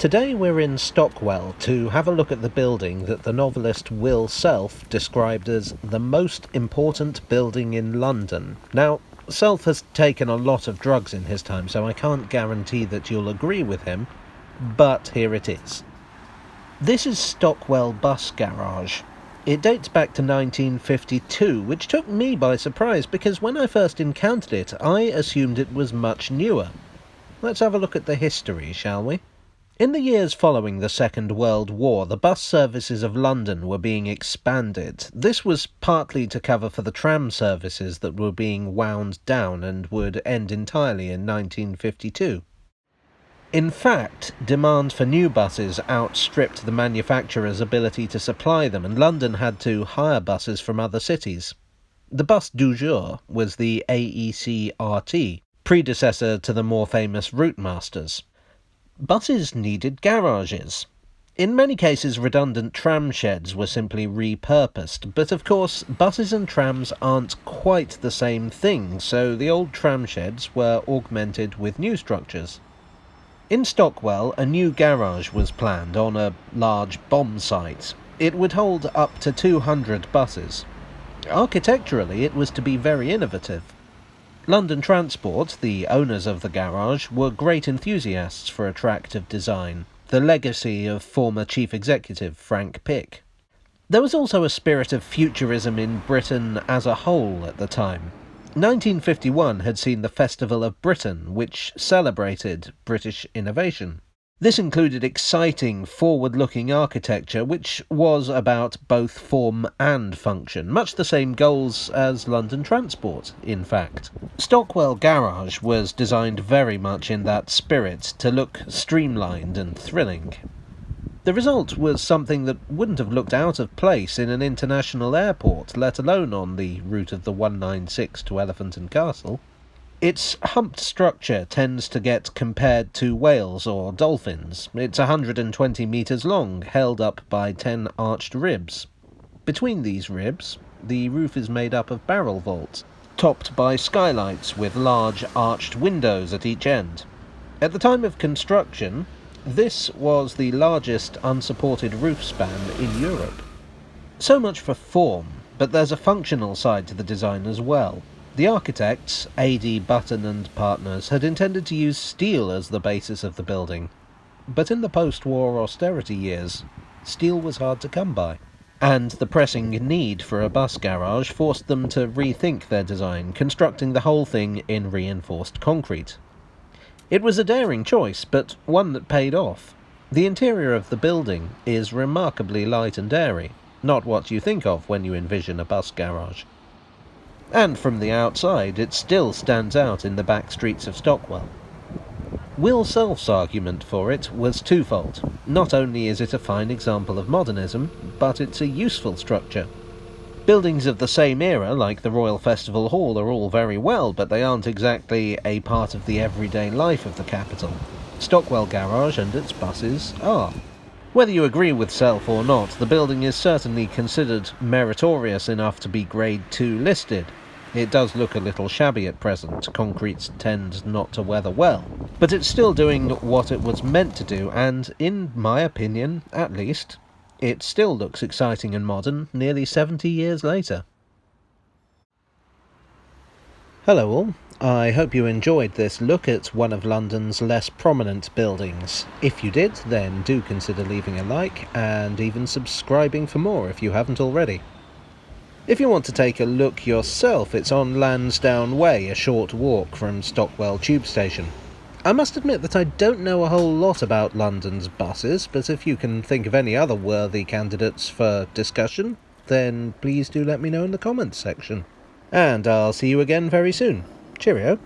Today we're in Stockwell to have a look at the building that the novelist Will Self described as the most important building in London. Now, Self has taken a lot of drugs in his time, so I can't guarantee that you'll agree with him, but here it is. This is Stockwell Bus Garage. It dates back to 1952, which took me by surprise because when I first encountered it, I assumed it was much newer. Let's have a look at the history, shall we? In the years following the Second World War, the bus services of London were being expanded. This was partly to cover for the tram services that were being wound down and would end entirely in 1952. In fact, demand for new buses outstripped the manufacturer's ability to supply them, and London had to hire buses from other cities. The bus du jour was the AEC RT, predecessor to the more famous Routemasters. Buses needed garages. In many cases, redundant tram sheds were simply repurposed, but of course, buses and trams aren't quite the same thing, so the old tram sheds were augmented with new structures. In Stockwell, a new garage was planned on a large bomb site. It would hold up to 200 buses. Architecturally, it was to be very innovative. London Transport, the owners of the garage, were great enthusiasts for attractive design, the legacy of former Chief Executive Frank Pick. There was also a spirit of futurism in Britain as a whole at the time. 1951 had seen the Festival of Britain, which celebrated British innovation. This included exciting, forward-looking architecture, which was about both form and function, much the same goals as London Transport, in fact. Stockwell Garage was designed very much in that spirit, to look streamlined and thrilling. The result was something that wouldn't have looked out of place in an international airport, let alone on the route of the 196 to Elephant and Castle. Its humped structure tends to get compared to whales or dolphins. It's 120 metres long, held up by 10 arched ribs. Between these ribs, the roof is made up of barrel vaults, topped by skylights with large arched windows at each end. At the time of construction, this was the largest unsupported roof span in Europe. So much for form, but there's a functional side to the design as well. The architects, A.D. Button and Partners, had intended to use steel as the basis of the building. But in the post-war austerity years, steel was hard to come by, and the pressing need for a bus garage forced them to rethink their design, constructing the whole thing in reinforced concrete. It was a daring choice, but one that paid off. The interior of the building is remarkably light and airy, not what you think of when you envision a bus garage. And from the outside, it still stands out in the back streets of Stockwell. Will Self's argument for it was twofold. Not only is it a fine example of modernism, but it's a useful structure. Buildings of the same era, like the Royal Festival Hall, are all very well, but they aren't exactly a part of the everyday life of the capital. Stockwell Garage and its buses are. Whether you agree with Self or not, the building is certainly considered meritorious enough to be Grade 2 listed. It does look a little shabby at present, concrete tends not to weather well, but it's still doing what it was meant to do, and, in my opinion, at least, it still looks exciting and modern nearly 70 years later. Hello all, I hope you enjoyed this look at one of London's less prominent buildings. If you did, then do consider leaving a like, and even subscribing for more if you haven't already. If you want to take a look yourself, it's on Lansdowne Way, a short walk from Stockwell Tube Station. I must admit that I don't know a whole lot about London's buses, but if you can think of any other worthy candidates for discussion, then please do let me know in the comments section. And I'll see you again very soon. Cheerio.